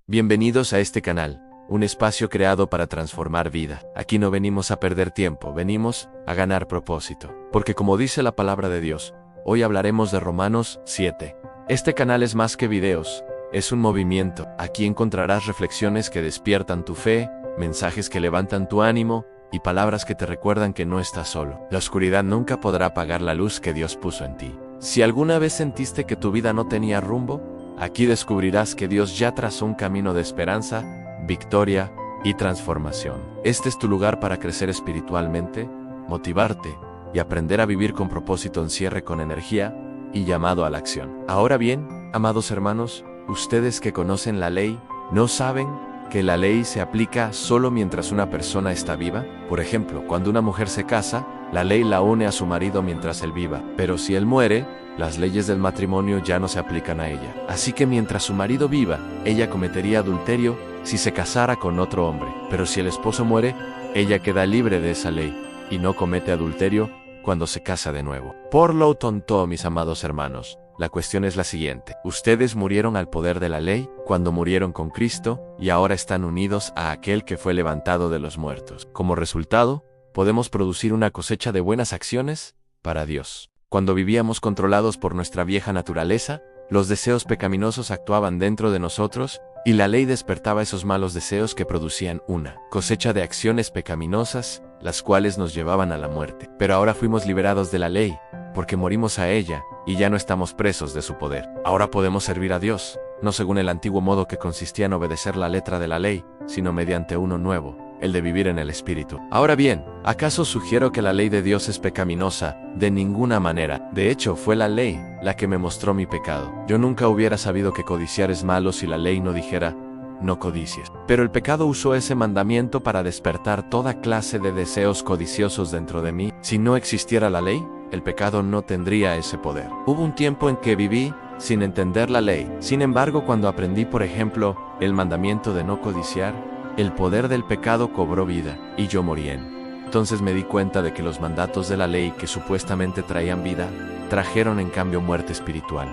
Bienvenidos a este canal, un espacio creado para transformar vida. Aquí no venimos a perder tiempo, venimos a ganar propósito. Porque como dice la palabra de Dios, hoy hablaremos de Romanos 7. Este canal es más que videos, es un movimiento. Aquí encontrarás reflexiones que despiertan tu fe, mensajes que levantan tu ánimo y palabras que te recuerdan que no estás solo. La oscuridad nunca podrá apagar la luz que Dios puso en ti. Si alguna vez sentiste que tu vida no tenía rumbo, aquí descubrirás que Dios ya trazó un camino de esperanza, victoria y transformación. Este es tu lugar para crecer espiritualmente, motivarte y aprender a vivir con propósito en cierre con energía y llamado a la acción. Ahora bien, amados hermanos, ustedes que conocen la ley, ¿no saben que la ley se aplica solo mientras una persona está viva? Por ejemplo, cuando una mujer se casa, la ley la une a su marido mientras él viva, pero si él muere, las leyes del matrimonio ya no se aplican a ella. Así que mientras su marido viva, ella cometería adulterio si se casara con otro hombre. Pero si el esposo muere, ella queda libre de esa ley y no comete adulterio cuando se casa de nuevo. Por lo tanto, mis amados hermanos, la cuestión es la siguiente. Ustedes murieron al poder de la ley cuando murieron con Cristo y ahora están unidos a aquel que fue levantado de los muertos. Como resultado, podemos producir una cosecha de buenas acciones para Dios. Cuando vivíamos controlados por nuestra vieja naturaleza, los deseos pecaminosos actuaban dentro de nosotros y la ley despertaba esos malos deseos que producían una cosecha de acciones pecaminosas, las cuales nos llevaban a la muerte. Pero ahora fuimos liberados de la ley, porque morimos a ella y ya no estamos presos de su poder. Ahora podemos servir a Dios, no según el antiguo modo que consistía en obedecer la letra de la ley, sino mediante uno nuevo, el de vivir en el Espíritu. Ahora bien, ¿acaso sugiero que la ley de Dios es pecaminosa? De ninguna manera. De hecho, fue la ley la que me mostró mi pecado. Yo nunca hubiera sabido que codiciar es malo si la ley no dijera, no codicies. Pero el pecado usó ese mandamiento para despertar toda clase de deseos codiciosos dentro de mí. Si no existiera la ley, el pecado no tendría ese poder. Hubo un tiempo en que viví sin entender la ley. Sin embargo, cuando aprendí, por ejemplo, el mandamiento de no codiciar, el poder del pecado cobró vida, y yo morí Entonces me di cuenta de que los mandatos de la ley que supuestamente traían vida, trajeron en cambio muerte espiritual.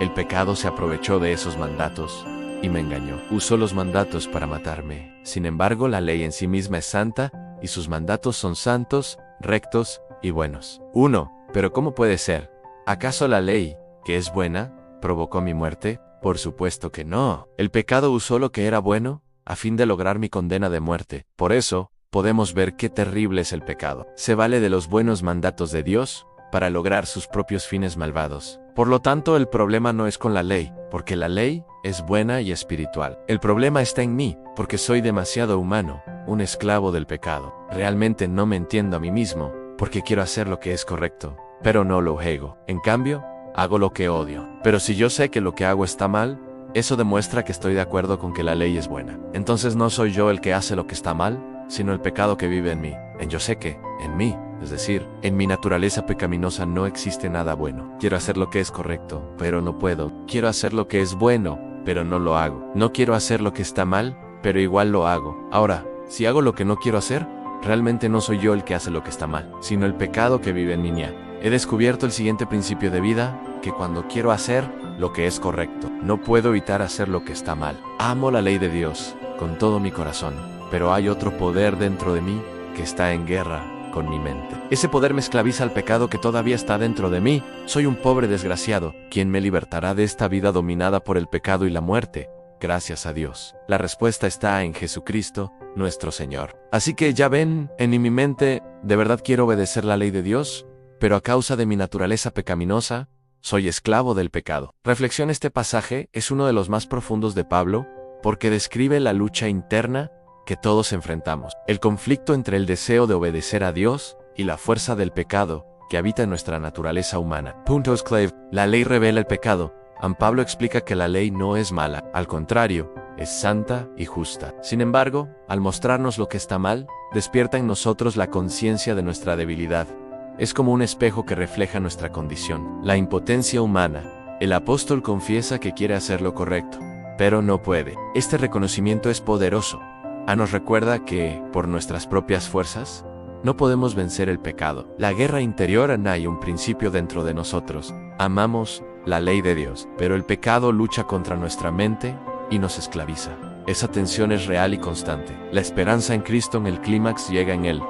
El pecado se aprovechó de esos mandatos y me engañó. Usó los mandatos para matarme. Sin embargo, la ley en sí misma es santa, y sus mandatos son santos, rectos y buenos. Pero ¿cómo puede ser? ¿Acaso la ley, que es buena, provocó mi muerte? Por supuesto que no. El pecado usó lo que era bueno a fin de lograr mi condena de muerte. Por eso, podemos ver qué terrible es el pecado. Se vale de los buenos mandatos de Dios para lograr sus propios fines malvados. Por lo tanto, el problema no es con la ley, porque la ley es buena y espiritual. El problema está en mí, porque soy demasiado humano, un esclavo del pecado. Realmente no me entiendo a mí mismo, porque quiero hacer lo que es correcto, pero no lo hago. En cambio, hago lo que odio. Pero si yo sé que lo que hago está mal, eso demuestra que estoy de acuerdo con que la ley es buena. Entonces no soy yo el que hace lo que está mal, sino el pecado que vive en mí. Yo sé que, en mí, es decir, en mi naturaleza pecaminosa no existe nada bueno. Quiero hacer lo que es correcto, pero no puedo. Quiero hacer lo que es bueno, pero no lo hago. No quiero hacer lo que está mal, pero igual lo hago. Ahora, si hago lo que no quiero hacer, realmente no soy yo el que hace lo que está mal, sino el pecado que vive en mí. He descubierto el siguiente principio de vida, que cuando quiero hacer lo que es correcto, no puedo evitar hacer lo que está mal. Amo la ley de Dios con todo mi corazón, pero hay otro poder dentro de mí que está en guerra con mi mente. Ese poder me esclaviza al pecado que todavía está dentro de mí. Soy un pobre desgraciado. ¿Quién me libertará de esta vida dominada por el pecado y la muerte? Gracias a Dios. La respuesta está en Jesucristo, nuestro Señor. Así que ya ven, en mi mente, de verdad quiero obedecer la ley de Dios, pero a causa de mi naturaleza pecaminosa, soy esclavo del pecado. Reflexión: este pasaje es uno de los más profundos de Pablo, porque describe la lucha interna que todos enfrentamos. El conflicto entre el deseo de obedecer a Dios y la fuerza del pecado que habita en nuestra naturaleza humana. Puntos clave. La ley revela el pecado. Pablo explica que la ley no es mala, al contrario, es santa y justa. Sin embargo, al mostrarnos lo que está mal, despierta en nosotros la conciencia de nuestra debilidad. Es como un espejo que refleja nuestra condición, la impotencia humana. El apóstol confiesa que quiere hacer lo correcto, pero no puede. Este reconocimiento es poderoso. Nos recuerda que, por nuestras propias fuerzas, no podemos vencer el pecado. La guerra interior hay un principio dentro de nosotros. Amamos la ley de Dios, pero el pecado lucha contra nuestra mente y nos esclaviza. Esa tensión es real y constante. La esperanza en Cristo en el clímax llega en Él.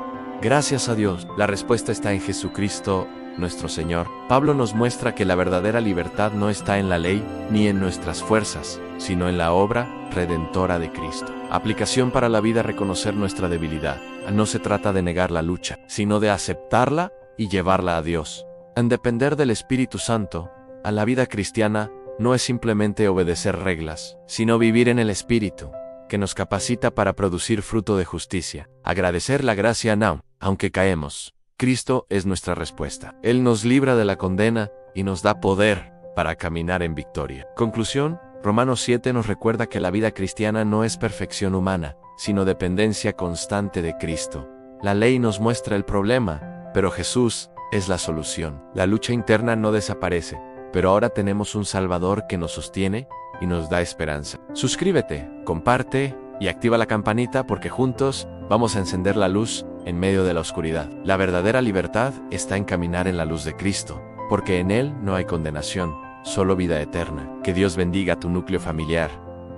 Gracias a Dios, la respuesta está en Jesucristo, nuestro Señor. Pablo nos muestra que la verdadera libertad no está en la ley ni en nuestras fuerzas, sino en la obra redentora de Cristo. Aplicación para la vida: reconocer nuestra debilidad. No se trata de negar la lucha, sino de aceptarla y llevarla a Dios. En depender del Espíritu Santo, a la vida cristiana no es simplemente obedecer reglas, sino vivir en el Espíritu, que nos capacita para producir fruto de justicia. Agradecer la gracia aunque caemos. Cristo es nuestra respuesta. Él nos libra de la condena y nos da poder para caminar en victoria. Conclusión: Romanos 7 nos recuerda que la vida cristiana no es perfección humana, sino dependencia constante de Cristo. La ley nos muestra el problema, pero Jesús es la solución. La lucha interna no desaparece, pero ahora tenemos un Salvador que nos sostiene y nos da esperanza. Suscríbete, comparte y activa la campanita, porque juntos vamos a encender la luz en medio de la oscuridad. La verdadera libertad está en caminar en la luz de Cristo, porque en Él no hay condenación, solo vida eterna. Que Dios bendiga tu núcleo familiar,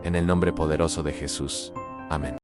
en el nombre poderoso de Jesús. Amén.